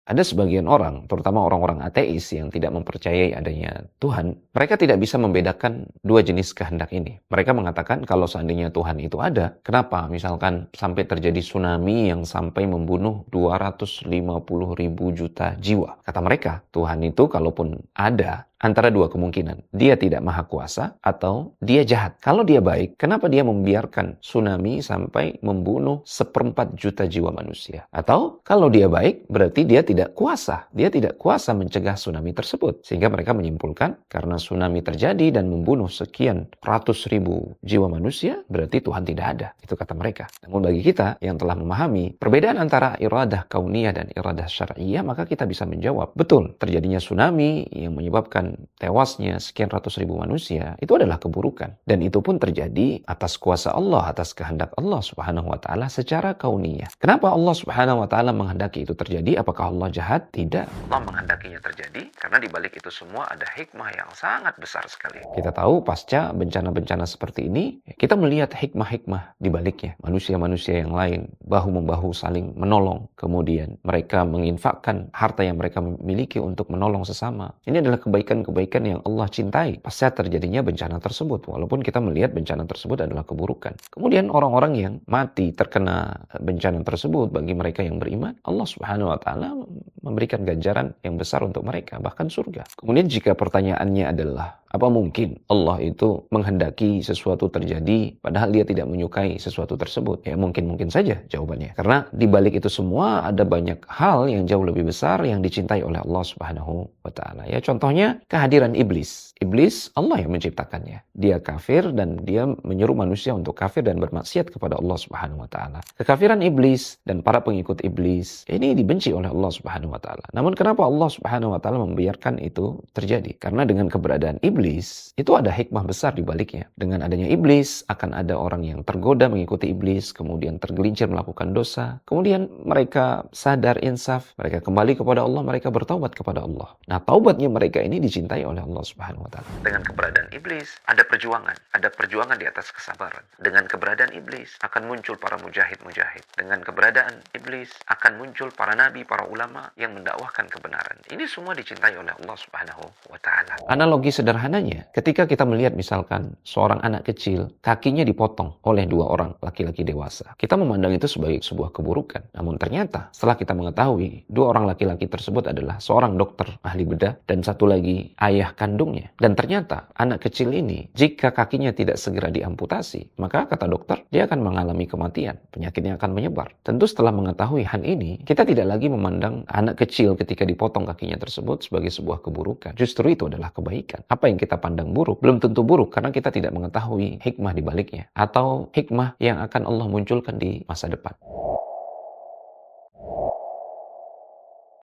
Ada sebagian orang, terutama orang-orang ateis yang tidak mempercayai adanya Tuhan, mereka tidak bisa membedakan dua jenis kehendak ini. Mereka mengatakan kalau seandainya Tuhan itu ada, kenapa misalkan sampai terjadi tsunami yang sampai membunuh 250 ribu juta jiwa? Kata mereka, Tuhan itu kalaupun ada, antara dua kemungkinan. Dia tidak maha kuasa atau dia jahat. Kalau dia baik, kenapa dia membiarkan tsunami sampai membunuh 1/4 juta jiwa manusia? Atau kalau dia baik, berarti dia tidak kuasa. Dia tidak kuasa mencegah tsunami tersebut. Sehingga mereka menyimpulkan, karena tsunami terjadi dan membunuh sekian ratus ribu jiwa manusia, berarti Tuhan tidak ada. Itu kata mereka. Namun bagi kita yang telah memahami perbedaan antara iradah kauniyah dan iradah syar'iyah, maka kita bisa menjawab, betul, terjadinya tsunami yang menyebabkan tewasnya sekian ratus ribu manusia, itu adalah keburukan. Dan itu pun terjadi atas kuasa Allah, atas kehendak Allah subhanahu wa ta'ala secara kauniyah. Kenapa Allah subhanahu wa ta'ala menghendaki itu terjadi? Apakah Allah jahat? Tidak. Allah menghendakinya terjadi karena di balik itu semua ada hikmah yang sangat besar sekali. Kita tahu pasca bencana-bencana seperti ini, kita melihat hikmah-hikmah di baliknya. Manusia-manusia yang lain bahu-membahu saling menolong. Kemudian mereka menginfakkan harta yang mereka miliki untuk menolong sesama. Ini adalah kebaikan yang Allah cintai pasca terjadinya bencana tersebut, walaupun kita melihat bencana tersebut adalah keburukan. Kemudian orang-orang yang mati terkena bencana tersebut, bagi mereka yang beriman, Allah subhanahu wa ta'ala memberikan ganjaran yang besar untuk mereka, bahkan surga. Kemudian jika pertanyaannya adalah, apa mungkin Allah itu menghendaki sesuatu terjadi padahal dia tidak menyukai sesuatu tersebut? Ya mungkin-mungkin saja jawabannya. Karena di balik itu semua ada banyak hal yang jauh lebih besar yang dicintai oleh Allah subhanahu wa ta'ala. Ya contohnya kehadiran iblis. Iblis Allah yang menciptakannya. Dia kafir dan dia menyeru manusia untuk kafir dan bermaksiat kepada Allah subhanahu wa ta'ala. Kekafiran iblis dan para pengikut iblis ini dibenci oleh Allah subhanahu wa ta'ala. Namun kenapa Allah subhanahu wa ta'ala membiarkan itu terjadi? Karena dengan keberadaan iblis, itu ada hikmah besar di baliknya. Dengan adanya iblis, akan ada orang yang tergoda mengikuti iblis, kemudian tergelincir melakukan dosa, kemudian mereka sadar insaf, mereka kembali kepada Allah, mereka bertaubat kepada Allah. Nah, taubatnya mereka ini dicintai oleh Allah subhanahu wa ta'ala. Dengan keberadaan iblis, ada perjuangan di atas kesabaran. Dengan keberadaan iblis, akan muncul para mujahid-mujahid. Dengan keberadaan iblis, akan muncul para nabi, para ulama yang mendakwahkan kebenaran. Ini semua dicintai oleh Allah subhanahu wa ta'ala. Analogi sederhananya, ketika kita melihat misalkan seorang anak kecil, kakinya dipotong oleh dua orang laki-laki dewasa. Kita memandang itu sebagai sebuah keburukan. Namun ternyata, setelah kita mengetahui, dua orang laki-laki tersebut adalah seorang dokter ahli bedah dan satu lagi ayah kandungnya. Dan ternyata, anak kecil ini, jika kakinya tidak segera diamputasi, maka kata dokter, dia akan mengalami kematian. Penyakitnya akan menyebar. Tentu setelah mengetahui hal ini, kita tidak lagi memandang anak kecil ketika dipotong kakinya tersebut sebagai sebuah keburukan. Justru itu adalah kebaikan. Apa yang kita pandang buruk, belum tentu buruk karena kita tidak mengetahui hikmah di baliknya. Atau hikmah yang akan Allah munculkan di masa depan.